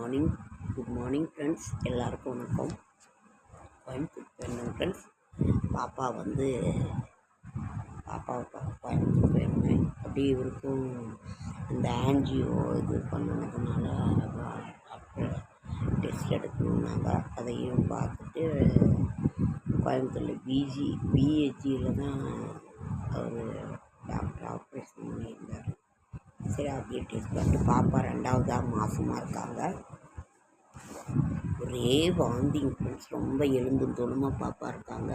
Good morning friends. எல்லாருக்கும் வணக்கம். கோயம்புத்தூர் போயிருந்தேன் ஃப்ரெண்ட்ஸ். பாப்பாவை பார்க்க கோயம்புத்தூர் போயிருந்தேன். அப்படியே இவருக்கும் இந்த ஆன்ஜியோ இது பண்ணினதுனால டாக்டர் டெஸ்ட் எடுக்கணுன்னாங்க. அதையும் பார்த்துட்டு கோயம்புத்தூரில் பிஹெச்சியில் தான் அவர் டாக்டர் ஆப்ரேஷன் பண்ணியிருந்தார். சரி, அப்படியே டெஸ்ட் பண்ணிட்டு பாப்பா 2வது மாதமாக இருக்காங்க. ஒரே வாந்திங் ஃப்ரெண்ட்ஸ். ரொம்ப எலும்பும் தோலுமாக பாப்பா இருக்காங்க.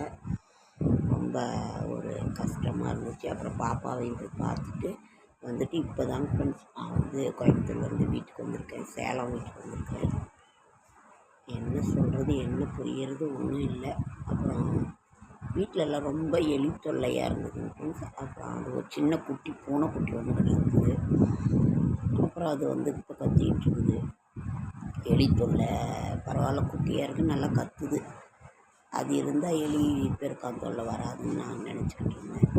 ரொம்ப ஒரு கஷ்டமாக இருந்துச்சு. அப்புறம் பாப்பாவையும் போய் பார்த்துட்டு வந்துட்டு இப்போ தான் ஃப்ரெண்ட்ஸ் நான் கோயம்புத்தூர்லேருந்து வீட்டுக்கு வந்திருக்கேன். சேலம் வீட்டுக்கு வந்திருக்கேன். என்ன சொல்கிறது என்ன புரிகிறது ஒன்றும் இல்லை. அப்புறம் வீட்டிலலாம் ரொம்ப எலி தொல்லையாக இருந்தது ஃப்ரெண்ட்ஸ். அப்புறம் அது ஒரு சின்ன பூனைக்குட்டி ஒன்று இருக்குது. அப்புறம் அது இப்போ கத்திக்கிட்டு இருக்குது. எலி தொல்லை பரவாயில்ல, குட்டியாக இருக்குது, நல்லா கத்துது. அது இருந்தால் எலி பெருக்கான் தொல்லை வராதுன்னு நான் நினச்சிக்கிட்டு இருந்தேன்.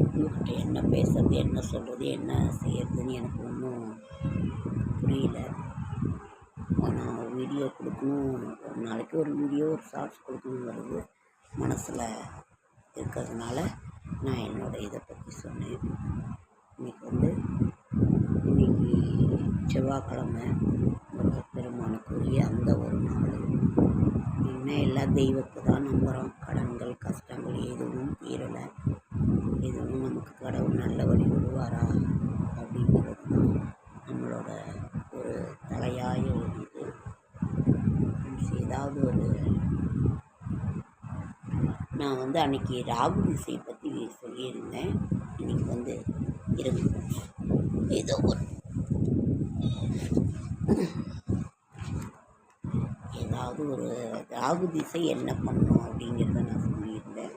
உங்கள்கிட்ட என்ன பேசுறது என்ன சொல்கிறது என்ன செய்யறதுன்னு எனக்கு ஒன்றும் புரியல. நான் வீடியோ கொடுக்கணும், ஒரு நாளைக்கு ஒரு வீடியோ ஒரு ஷார்ட்ஸ் கொடுக்கணும் வருது மனசில் இருக்கிறதுனால நான் என்னோடய இதை பற்றி சொன்னேன். இன்னைக்கு செவ்வாய்க்கிழமை, பெருமானுக்குரிய அந்த ஒரு நாள். இன்னும் எல்லாம் தெய்வத்தை தான் நம்புகிறோம். கடன்கள் கஷ்டங்கள் எதுவும் தீரலை. எதுவும் நமக்கு கடவுள் நல்ல வழி விடுவாரா அப்படிங்கிறது தான் நம்மளோட ஒரு தலையாய ஒரு இது. ஏதாவது ஒரு நான் அன்றைக்கி ராகு திசையை பற்றி சொல்லியிருந்தேன். இன்றைக்கி இருக்கு ஏதோ ஒரு ஏதாவது ஒரு ராகு திசை என்ன பண்ணும் அப்படிங்கிறத நான் சொல்லியிருந்தேன்.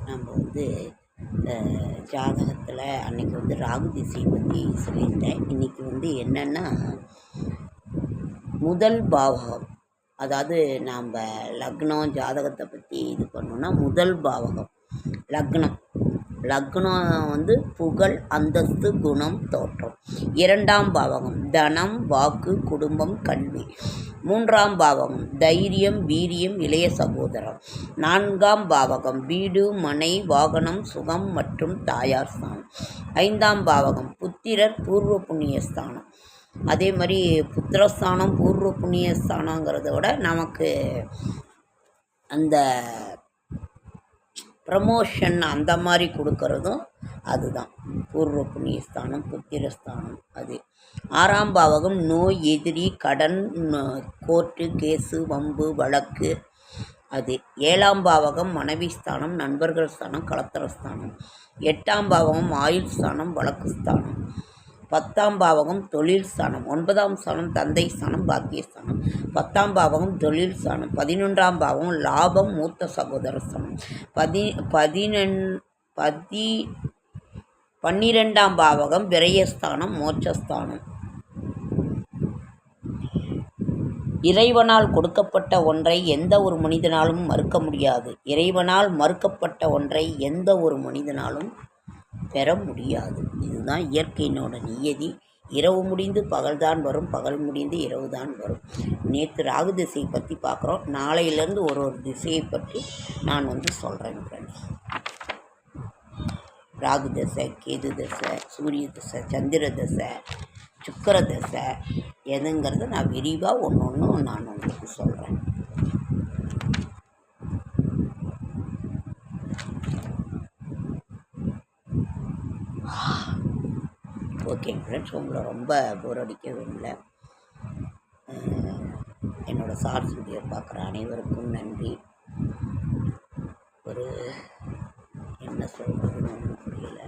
நம்ம ஜாதகத்தில் அன்றைக்கி ராகு திசையை பற்றி சொல்லியிருந்தேன். இன்றைக்கி என்னென்னா முதல் பாவகம், அதாவது நாம் லக்னம் ஜாதகத்தை பற்றி இது பண்ணோன்னா முதல் பாவகம் லக்னம் புகழ் அந்தஸ்து குணம் தோற்றம். 2ஆம் பாவகம் தனம் வாக்கு குடும்பம் கல்வி. 3ஆம் பாவகம் தைரியம் வீரியம் இளைய சகோதரம். 4ஆம் பாவகம் வீடு மனை வாகனம் சுகம் மற்றும் தாயார் ஸ்தானம். 5ஆம் பாவகம் புத்திரர் பூர்வ புண்ணியஸ்தானம். அதே மாதிரி புத்திரஸ்தானம் பூர்வ புண்ணியஸ்தானங்கிறத விட நமக்கு அந்த ப்ரமோஷன் அந்த மாதிரி கொடுக்கறதும் அதுதான் பூர்வ புண்ணியஸ்தானம் புத்திரஸ்தானம். அது 6ஆம் பாவகம் நோய் எதிரி கடன் கோர்ட்டு கேஸு வம்பு வழக்கு. அது 7ஆம் பாவகம் மனைவி ஸ்தானம் நண்பர்கள் ஸ்தானம் கலத்திரஸ்தானம். 8ஆம் பாவகம் ஆயுள் ஸ்தானம் வழக்கு ஸ்தானம். 10ஆம் பாவகம் தொழில் ஸ்தானம். 9ஆம் ஸ்தானம் தந்தை ஸ்தானம் பாக்கியஸ்தானம். 10ஆம் பாவகம் தொழில் ஸ்தானம். 11ஆம் பாவகம் லாபம் மூத்த சகோதர ஸ்தானம். 12ஆம் பாவகம் விரயஸ்தானம் மோட்சஸ்தானம். இறைவனால் கொடுக்கப்பட்ட ஒன்றை எந்த ஒரு மனிதனாலும் மறுக்க முடியாது. இறைவனால் மறுக்கப்பட்ட ஒன்றை எந்த ஒரு மனிதனாலும் பெற முடியாது. இதுதான் இயற்கையினோட நியதி. இரவு முடிந்து பகல்தான் வரும், பகல் முடிந்து இரவு தான் வரும். நேற்று ராகு திசையை பற்றி பார்க்குறோம். நாளையிலேருந்து ஒரு திசையை பற்றி நான் சொல்கிறேன் ஃப்ரெண்ட்ஸ். ராகு தசை, கேது தசை, சூரிய தசை, சந்திர தசை, சுக்கிர தசை எதுங்கிறத நான் விரிவாக ஒன்று நான் உங்களுக்கு சொல்கிறேன். ஓகே ஃப்ரெண்ட்ஸ், உங்களை ரொம்ப போர் அடிக்க விரும்பல. என்னோடய ஷார்ட்ஸ் வீடியோ பார்க்குற அனைவருக்கும் நன்றி. ஒரு என்ன சொல்கிறதுன்னு ஒன்றும் புரியல.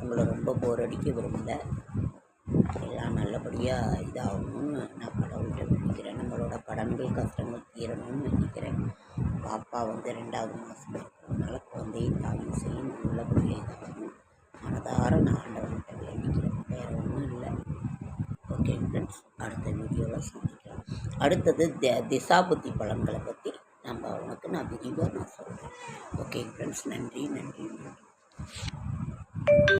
உங்களை ரொம்ப போர் அடிக்க விரும்பல. எல்லாம் நல்லபடியாக இதாகணும்னு நான் கடவுள்கிட்ட வேண்டிக்கிறேன். நம்மளோட கடன்கள் கஷ்டங்கள் தீரணும்னு நினைக்கிறேன். பாப்பா 2வது மாதம் இருக்கிறதுனால குழந்தையும் தாயும் செய்யும் நல்லபடியாக இதாகணும் மனதார நான் ஆண்டவன்கிட்ட வேண்டிக்கிறேன். வேறு ஒன்றும் இல்லை. ஓகே ஃப்ரெண்ட்ஸ், அடுத்த வீடியோவில் சந்திக்கலாம். அடுத்தது திசாபுத்தி பலன்களை பற்றி நான் விரிவாக சொல்கிறேன். ஓகே ஃப்ரெண்ட்ஸ், நன்றி.